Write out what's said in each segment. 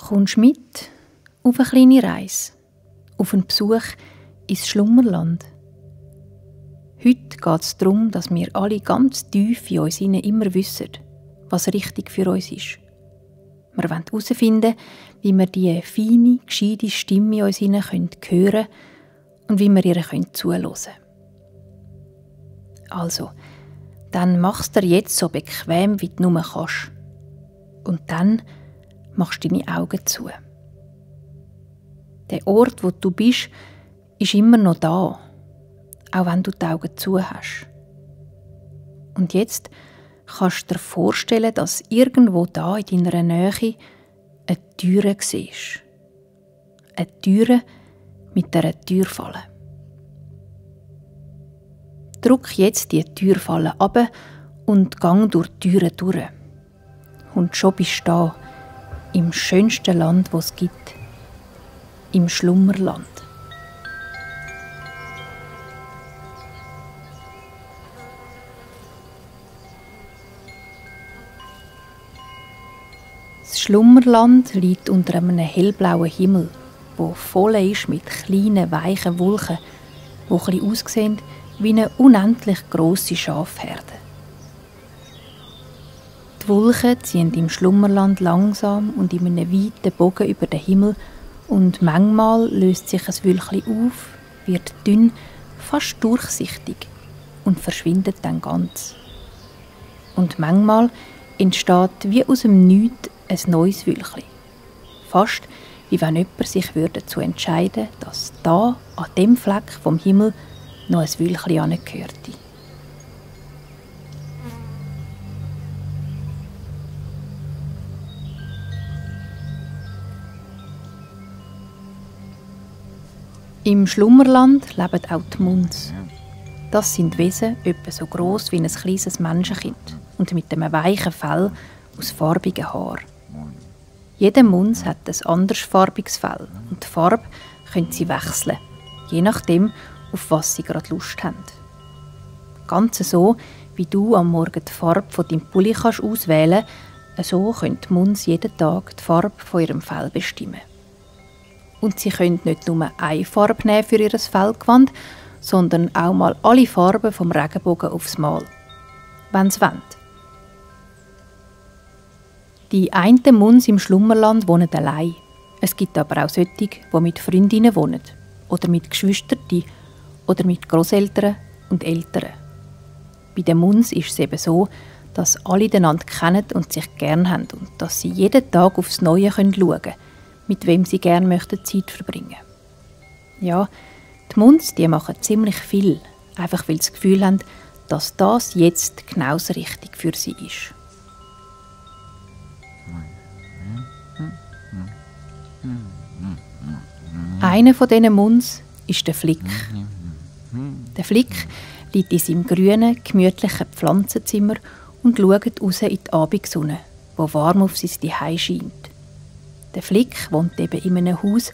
Kommst mit auf eine kleine Reise, auf einen Besuch ins Schlummerland. Heute geht es darum, dass wir alle ganz tief in uns immer wissen, was richtig für uns ist. Wir wollen herausfinden, wie wir diese feine, gescheite Stimme in uns hören können und wie wir ihr zuhören können. Also, dann machst du dir jetzt so bequem, wie du nur kannst. Und dann machst du deine Augen zu. Der Ort, wo du bist, ist immer noch da, auch wenn du die Augen zu hast. Und jetzt kannst du dir vorstellen, dass irgendwo da in deiner Nähe eine Türe siehst. Eine Türe mit einer Türfalle. Drück jetzt die Türfalle ab und gang durch die Türe durch. Und schon bist du da, im schönsten Land, das es gibt, im Schlummerland. Das Schlummerland liegt unter einem hellblauen Himmel, der voll ist mit kleinen, weichen Wolken, die ein bisschen aussehen wie eine unendlich grosse Schafherde. Die Wolken ziehen im Schlummerland langsam und in einem weiten Bogen über den Himmel und manchmal löst sich ein Wölkchen auf, wird dünn, fast durchsichtig und verschwindet dann ganz. Und manchmal entsteht wie aus dem Nichts ein neues Wölkchen. Fast wie wenn jemand sich dazu entscheiden würde, dass da, an dem Fleck vom Himmel, noch ein Wölkchen angehörte. Im Schlummerland leben auch die Muns. Das sind Wesen etwa so gross wie ein kleines Menschenkind und mit einem weichen Fell aus farbigen Haaren. Jeder Muns hat ein andersfarbiges Fell und die Farbe können sie wechseln, je nachdem, auf was sie gerade Lust haben. Ganz so, wie du am Morgen die Farbe von deinem Pulli kannst auswählen kannst, so können die Muns jeden Tag die Farbe von ihrem Fell bestimmen. Und sie können nicht nur eine Farbe nehmen für ihr Fellgewand, sondern auch mal alle Farben vom Regenbogen aufs Mal, wenn sie wollen. Die einen Muns im Schlummerland wohnen allein. Es gibt aber auch solche, die mit Freundinnen wohnen oder mit Geschwistern oder mit Grosseltern und Eltern. Bei den Muns ist es eben so, dass alle einander kennen und sich gern haben und dass sie jeden Tag aufs Neue schauen können, mit wem sie gerne Zeit verbringen möchten. Ja, die Muns machen ziemlich viel, einfach weil sie das Gefühl haben, dass das jetzt genau das Richtige für sie ist. Einer von diesen Muns ist der Flick. Der Flick liegt in seinem grünen, gemütlichen Pflanzenzimmer und schaut raus in die Abendsonne, die warm auf sein Zuhause scheint. Der Flick wohnt eben in einem Haus,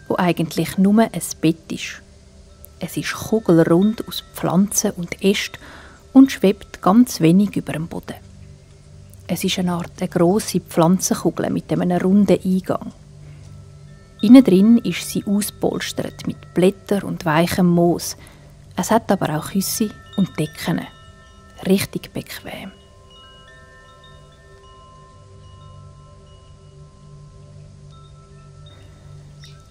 wo eigentlich nur ein Bett ist. Es ist kugelrund aus Pflanzen und Ästen und schwebt ganz wenig über dem Boden. Es ist eine grosse Pflanzenkugel mit einem runden Eingang. Innen drin ist sie auspolstert mit Blättern und weichem Moos. Es hat aber auch Küsse und Decken. Richtig bequem.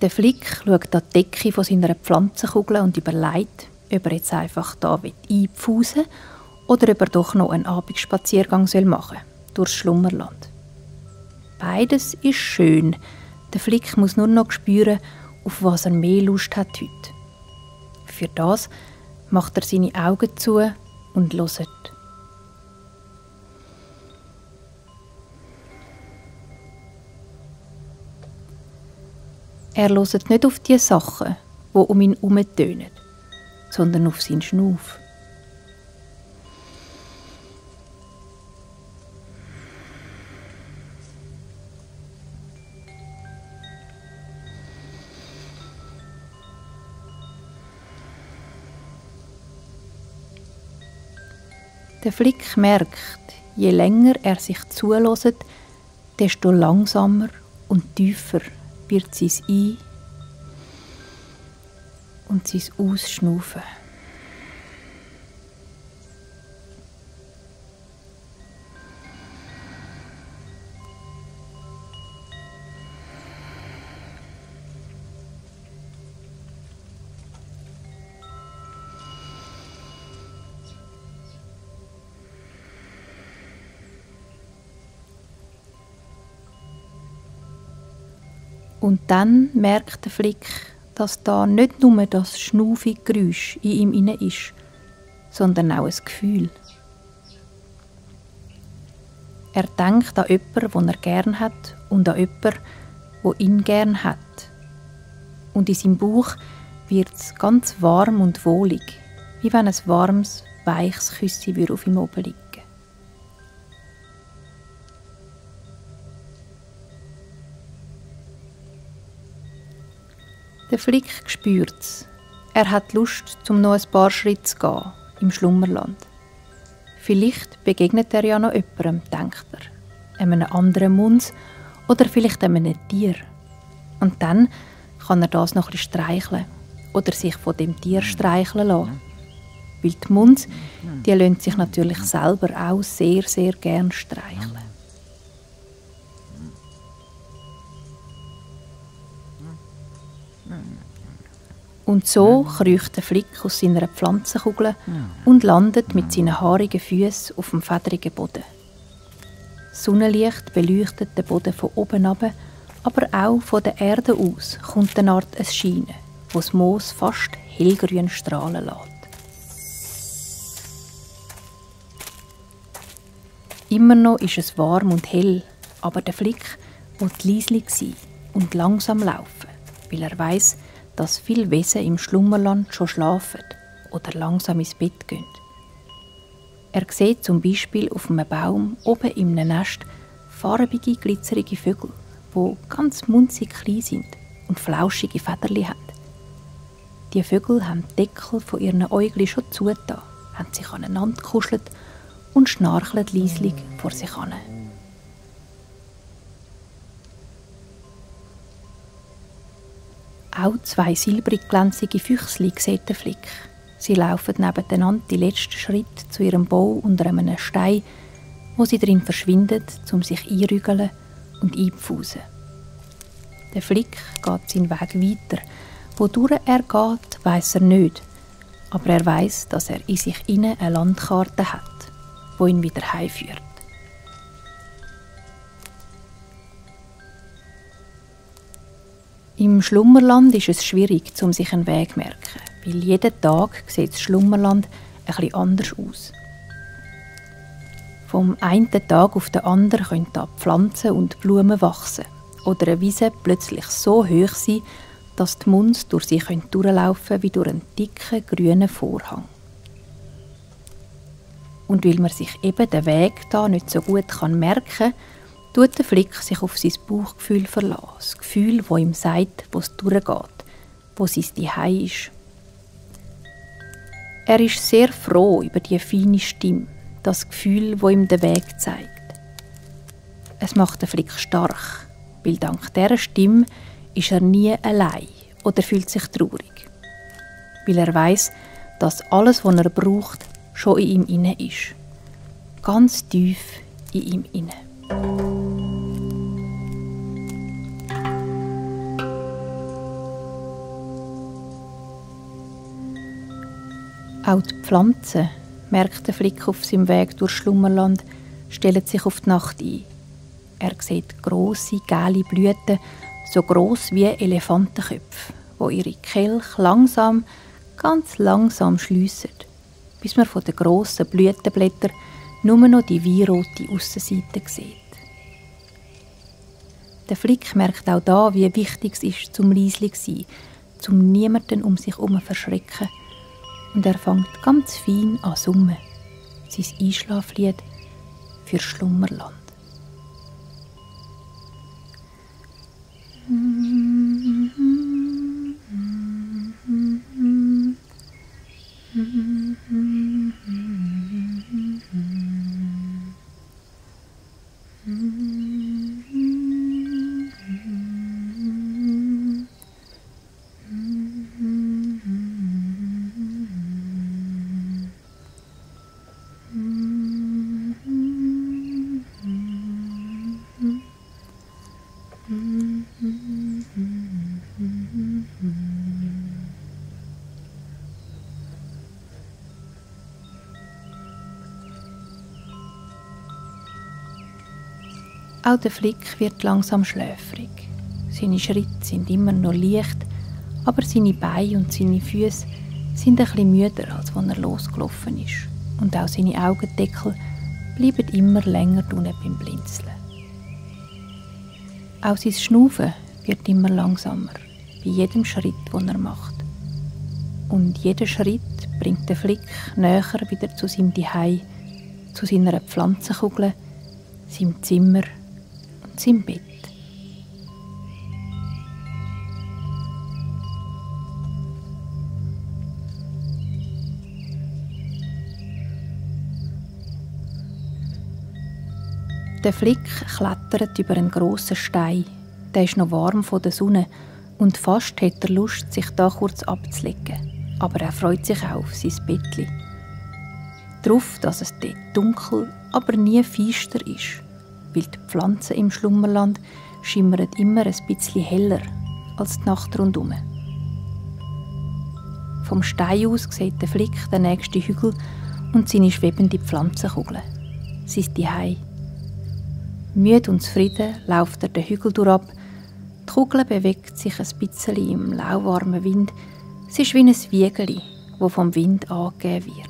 Der Flick schaut an die Decke von seiner Pflanzenkugel und überlegt, ob er jetzt einfach da einpfusen oder ob er doch noch einen Abendspaziergang machen soll, durchs Schlummerland. Beides ist schön. Der Flick muss nur noch spüren, auf was er mehr Lust hat heute. Für das macht er seine Augen zu und hört. Er hört nicht auf die Sachen, die um ihn herum tönen, sondern auf seinen Schnuff. Der Flick merkt, je länger er sich zuhört, desto langsamer und tiefer wird sein Ein- und sein Ausschnaufen. Und dann merkt der Flick, dass da nicht nur das schnaufige Geräusch in ihm inne ist, sondern auch ein Gefühl. Er denkt an jemanden, den er gern hat, und an jemanden, der ihn gern hat. Und in seinem Bauch wird es ganz warm und wohlig, wie wenn ein warmes, weiches Küsschen auf ihm oben liegen. Der Flick spürt es. Er hat Lust, um noch ein paar Schritte zu gehen, im Schlummerland. Vielleicht begegnet er ja noch jemandem, denkt er. Einem anderen Muns oder vielleicht einem Tier. Und dann kann er das noch ein bisschen streicheln oder sich von dem Tier streicheln lassen. Weil die Muns, die lassen sich natürlich selber auch sehr, sehr gern streicheln. Und so kriecht der Flick aus seiner Pflanzenkugel und landet mit seinen haarigen Füßen auf dem fedrigen Boden. Sonnenlicht beleuchtet den Boden von oben ab, aber auch von der Erde aus kommt eine Art ein Scheinen, wo das Moos fast hellgrün strahlen lässt. Immer noch ist es warm und hell, aber der Flick will leislich sein und langsam laufen, weil er weiss, dass viele Wesen im Schlummerland schon schlafen oder langsam ins Bett gehen. Er sieht zum Beispiel auf einem Baum oben in einem Nest farbige, glitzerige Vögel, die ganz munzig klein sind und flauschige Federli haben. Die Vögel haben die Deckel von ihren Äuglein schon zugetan, haben sich aneinander gekuschelt und schnarcheln leislich vor sich hin. Auch zwei silbrig glänzige Füchsli sieht der Flick. Sie laufen nebeneinander die letzten Schritte zu ihrem Bau unter einem Stein, wo sie drin verschwindet, um sich einrügeln und einpfusen. Der Flick geht seinen Weg weiter. Wodurch er geht, weiss er nicht. Aber er weiss, dass er in sich inne eine Landkarte hat, wo ihn wieder heimführt. Im Schlummerland ist es schwierig, sich einen Weg zu merken, weil jeden Tag sieht das Schlummerland ein bisschen anders aus. Vom einen Tag auf den anderen können da Pflanzen und Blumen wachsen oder eine Wiese plötzlich so hoch sein, dass die Muns durch sie durchlaufen können wie durch einen dicken grünen Vorhang. Und weil man sich eben den Weg da nicht so gut merken kann, tut der Flick sich auf sein Bauchgefühl verlassen. Das Gefühl, das ihm sagt, wo es durchgeht, wo sein Zuhause ist. Er ist sehr froh über die feine Stimme, das Gefühl, das ihm den Weg zeigt. Es macht den Flick stark, weil dank dieser Stimme ist er nie allein oder fühlt sich traurig. Weil er weiss, dass alles, was er braucht, schon in ihm inne ist. Ganz tief in ihm inne. Auch die Pflanzen, merkt der Flick auf seinem Weg durch Schlummerland, stellen sich auf die Nacht ein. Er sieht grosse, gelbe Blüten, so gross wie Elefantenköpfe, die ihre Kelche langsam, ganz langsam schliessen, bis man von den grossen Blütenblättern nur noch die weinrote Aussenseite sieht. Der Flick merkt auch da, wie wichtig es ist, zum leislich zu sein, zum niemanden um sich herum zu verschrecken. Und er fängt ganz fein an zu summen. Sein Einschlaflied für Schlummerland. Auch der Flick wird langsam schläfrig. Seine Schritte sind immer noch leicht, aber seine Beine und seine Füße sind ein bisschen müder, als als er losgelaufen ist. Und auch seine Augendeckel bleiben immer länger unten beim Blinzeln. Auch sein Schnaufen wird immer langsamer, bei jedem Schritt, den er macht. Und jeder Schritt bringt den Flick näher wieder zu seinem Zuhause, zu seiner Pflanzenkugel, seinem Zimmer und seinem Bett. Der Flick klettert über einen grossen Stein. Der ist noch warm von der Sonne und fast hat er Lust, sich da kurz abzulegen. Aber er freut sich auch auf sein Bettli. Darauf, dass es dort dunkel, aber nie finster ist, weil die Pflanzen im Schlummerland schimmern immer ein bisschen heller als die Nacht rundum. Vom Stein aus sieht der Flick den nächsten Hügel und seine schwebende Pflanzenkugel. Sein Zuhause. Müde und zufrieden läuft er den Hügel durchab. Die Kugel bewegt sich ein bisschen im lauwarmen Wind. Sie ist wie ein Wiegeli, das vom Wind angegeben wird.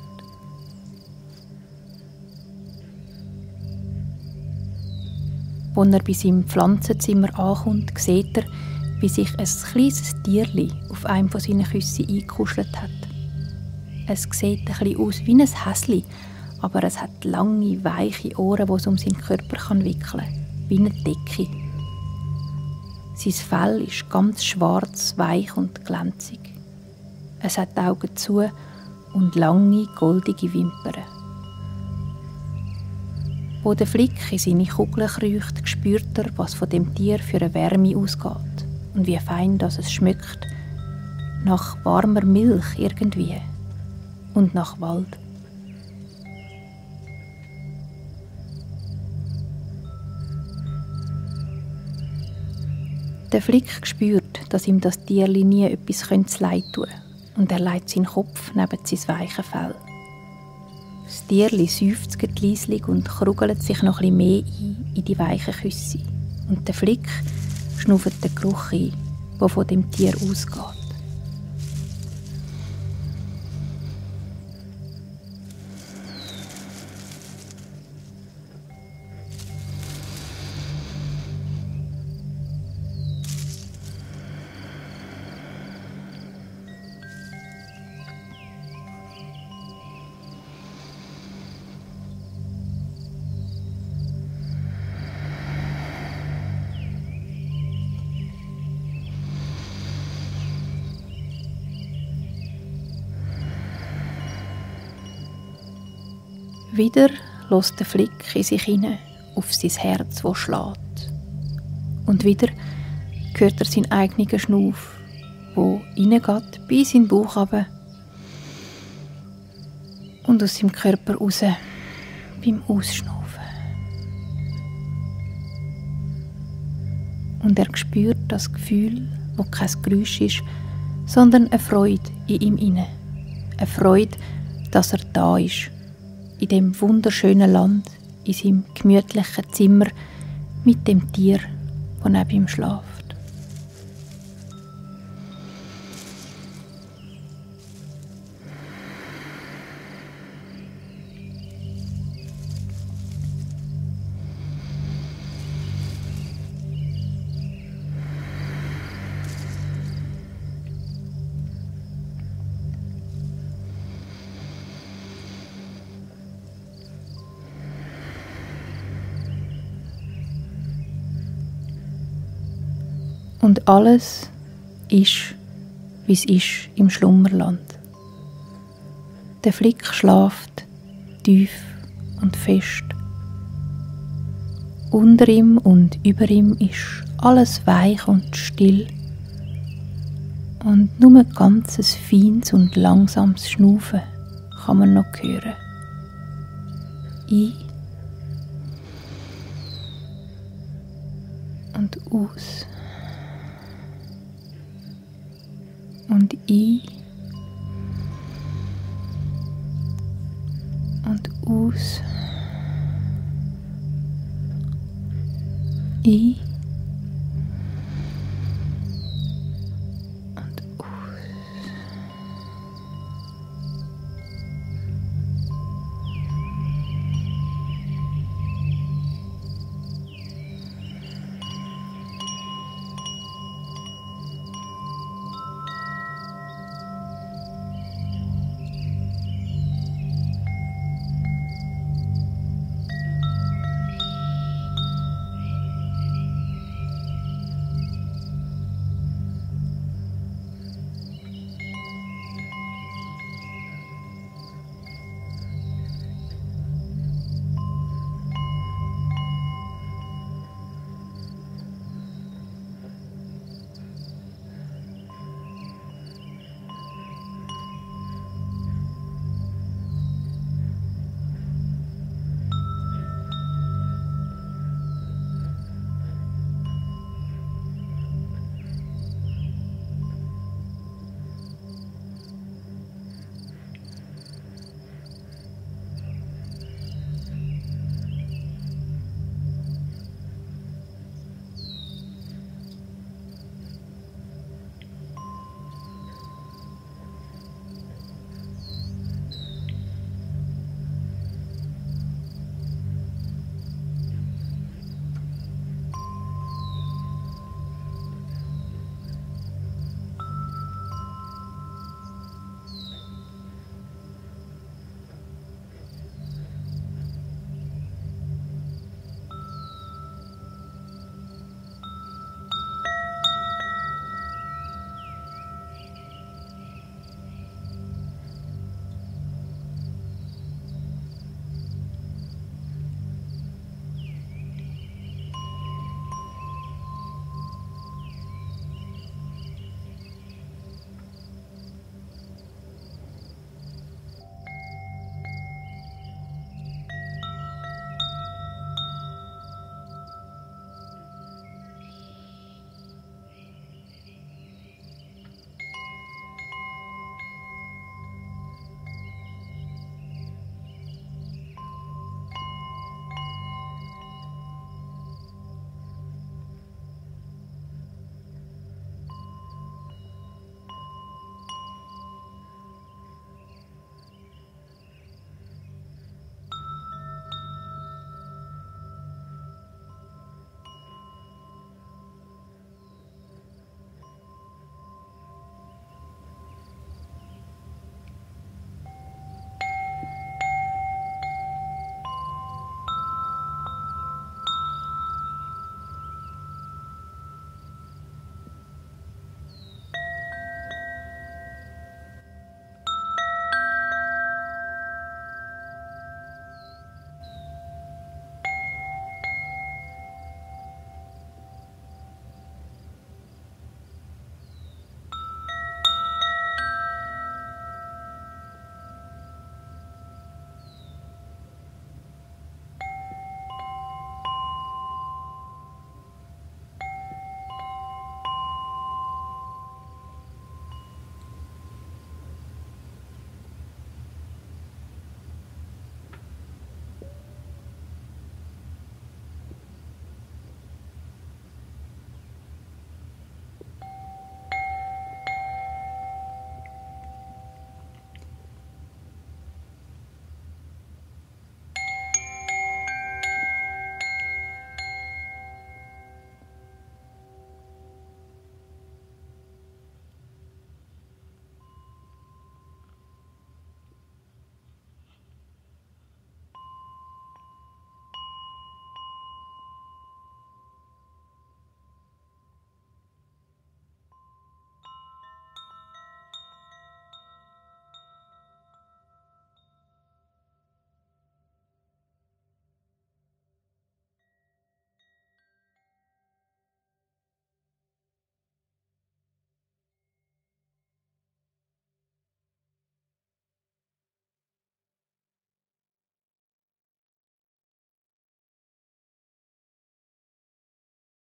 Als er bei seinem Pflanzenzimmer ankommt, sieht er, wie sich ein kleines Tierli auf einem von seinen Küssen eingekuschelt hat. Es sieht ein bisschen aus wie ein Häsli, aber es hat lange, weiche Ohren, die es um seinen Körper wickeln kann, wie eine Decke. Sein Fell ist ganz schwarz, weich und glänzig. Es hat die Augen zu und lange, goldige Wimpern. Wo der Flick in seine Kugel kriecht, spürt er, was von dem Tier für eine Wärme ausgeht und wie fein das es schmeckt. Nach warmer Milch irgendwie und nach Wald. Der Flick spürt, dass ihm das Tierli nie etwas zu leid tun könnte, und er legt seinen Kopf neben sein weiches Fell. Das Tierli seufzt leislich und krugelt sich noch etwas mehr ein in die weichen Küsse. Und der Flick schnauft den Geruch ein, der von dem Tier ausgeht. Wieder lässt der Flick in sich hinein auf sein Herz, das schlägt. Und wieder hört er seinen eigenen Schnauf, der reingeht bis in den Bauch runter und aus seinem Körper raus beim Ausschnaufen. Und er spürt das Gefühl, das kein Geräusch ist, sondern eine Freude in ihm inne. Eine Freude, dass er da ist. In dem wunderschönen Land, in seinem gemütlichen Zimmer mit dem Tier, das neben ihm schläft. Und alles ist, wie es ist im Schlummerland. Der Flick schläft tief und fest. Unter ihm und über ihm ist alles weich und still. Und nur ein ganzes feines und langsames Schnaufen kann man noch hören. Ein- und und aus. Und ein und aus. Ein